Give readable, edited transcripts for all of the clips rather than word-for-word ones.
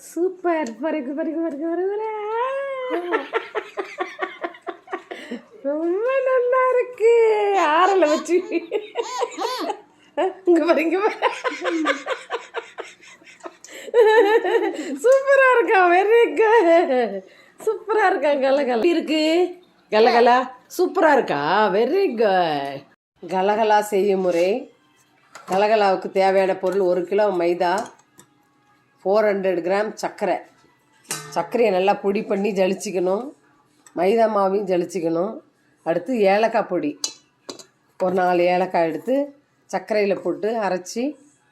Super. பாருங்க பாருங்க பாருங்க பாருங்க. ரொம்ப நல்லா இருக்கு. ஆறல வச்சு இங்க பாருங்க. சூப்பரா இருக்கா. Very good. சூப்பரா இருக்கா. கலகலா இருக்கு. கலகலா சூப்பரா இருக்கா. Very good. கலகலா செய்யும் முறை. கலகலாவுக்கு தேவையான பொருள் 1 கிலோ மைதா, 400 கிராம் சர்க்கரை. சர்க்கரையை நல்லா பொடி பண்ணி ஜலிச்சிக்கணும். மைதா மாவையும் ஜலிச்சிக்கணும். அடுத்து ஏலக்காய் பொடி ஒரு 4 ஏலக்காய் எடுத்து சர்க்கரையில் போட்டு அரைச்சி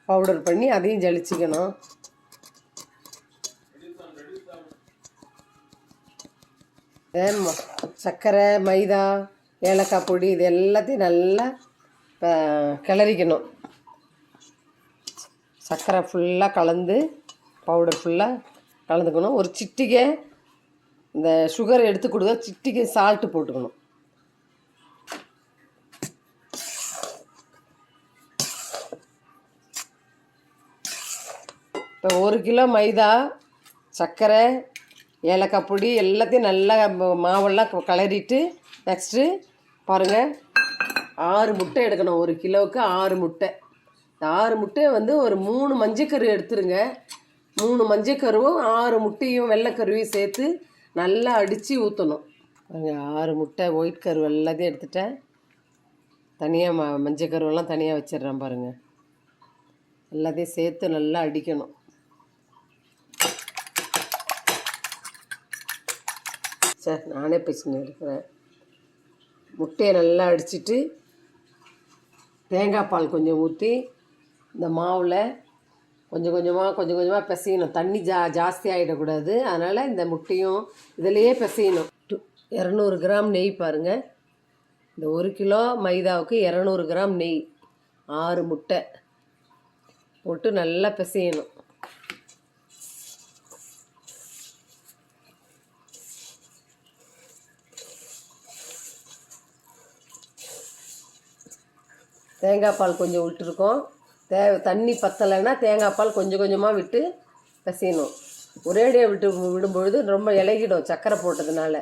பவுடர் பண்ணி அதையும் ஜலிச்சிக்கணும். சர்க்கரை, மைதா, ஏலக்காய் பொடி இது எல்லாத்தையும் நல்லா கிளறிக்கணும். சர்க்கரை ஃபுல்லாக கலந்து பவுடர் ஃபுல்லாக கலந்துக்கணும். ஒரு சிட்டிகை இந்த சுகர் எடுத்து கொடுக்க சிட்டிகை சால்ட்டு போட்டுக்கணும். இப்போ 1 கிலோ மைதா, சர்க்கரை, ஏலக்காய் பொடி எல்லாத்தையும் நல்லா மாவெல்லாம் கிளறிட்டு நெக்ஸ்ட்டு பாருங்கள் 6 முட்டை எடுக்கணும். 1 கிலோவுக்கு 6 முட்டை. இந்த 6 முட்டையை வந்து ஒரு 3 மஞ்சக்கரு எடுத்துருங்க. 3 மஞ்சக்கருவும் 6 முட்டையும் வெள்ளைக்கருவையும் சேர்த்து நல்லா அடித்து ஊற்றணும். 6 முட்டை ஒயிட் கரு எல்லாத்தையும் எடுத்துட்டேன். தனியாக மஞ்சக்கருவெல்லாம் தனியாக வச்சிடுறேன் பாருங்கள். எல்லாத்தையும் சேர்த்து நல்லா அடிக்கணும். சார் நானே பேசின்னு இருக்கிறேன். முட்டையை நல்லா அடிச்சுட்டு தேங்காய் பால் கொஞ்சம் ஊற்றி இந்த மாவில் கொஞ்சம் கொஞ்சமாக பிசையணும். தண்ணி ஜாஸ்தி ஆகிடக்கூடாது. அதனால் இந்த முட்டையும் இதிலையே பிசையணும். 200 கிராம் நெய் பாருங்கள். இந்த 1 கிலோ மைதாவுக்கு 200 கிராம் நெய், 6 முட்டை போட்டு நல்லா பிசையணும். தேங்காய் பால் கொஞ்சம் விட்டுருக்கோம். தண்ணி பத்தலைன்னா தேங்காய் பால் கொஞ்சம் கொஞ்சமாக விட்டு பிசையணும். ஒரேடியாக விடும்பொழுது ரொம்ப இலகிடும் சர்க்கரை போட்டதுனால.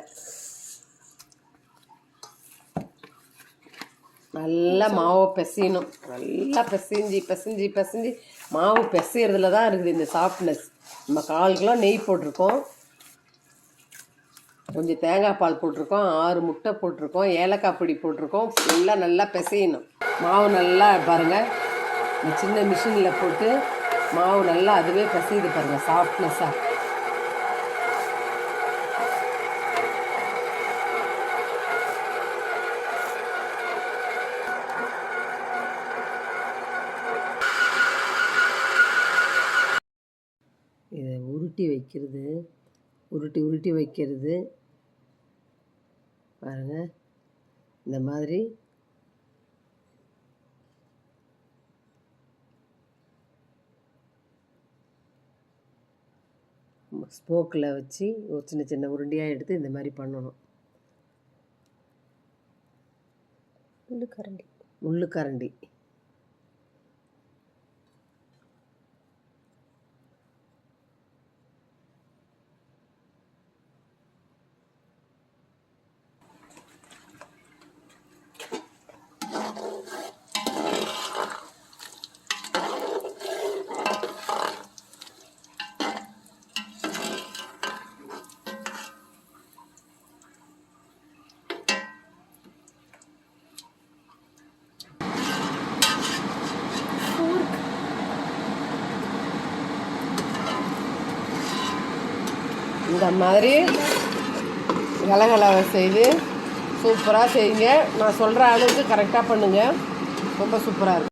நல்லா மாவை பிசையணும். நல்லா பிசைஞ்சு மாவு பிசைறதுல தான் இருக்குது இந்த சாஃப்ட்னஸ். நம்ம 1/4 கிலோ நெய் போட்டிருக்கோம், கொஞ்சம் தேங்காய் பால் போட்டிருக்கோம், 6 முட்டை போட்டிருக்கோம், ஏலக்காய் பொடி போட்டிருக்கோம். ஃபுல்லாக நல்லா பிசையணும். மாவு நல்லா பாருங்கள், இந்த சின்ன மிஷினில் போட்டு மாவு நல்லா அதுவே பிசையுது பாருங்கள் சாஃப்ட்னஸ்ஸாக. இதை உருட்டி வைக்கிறது பாருங்கள். இந்த மாதிரி ஸ்போக்கில் வச்சு ஒரு சின்ன உருண்டையாக எடுத்து இந்த மாதிரி பண்ணணும். முள்ளுக்கரண்டி இந்த மாதிரி கலகலாவை செய்து சூப்பராக செய்யுங்க. நான் சொல்கிற அளவுக்கு கரெக்டாக பண்ணுங்கள். ரொம்ப சூப்பராக இருக்கும்.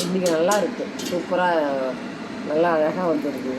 இன்றைக்கி நல்லா இருக்குது, சூப்பராக நல்லா அழகாக வந்துடுது.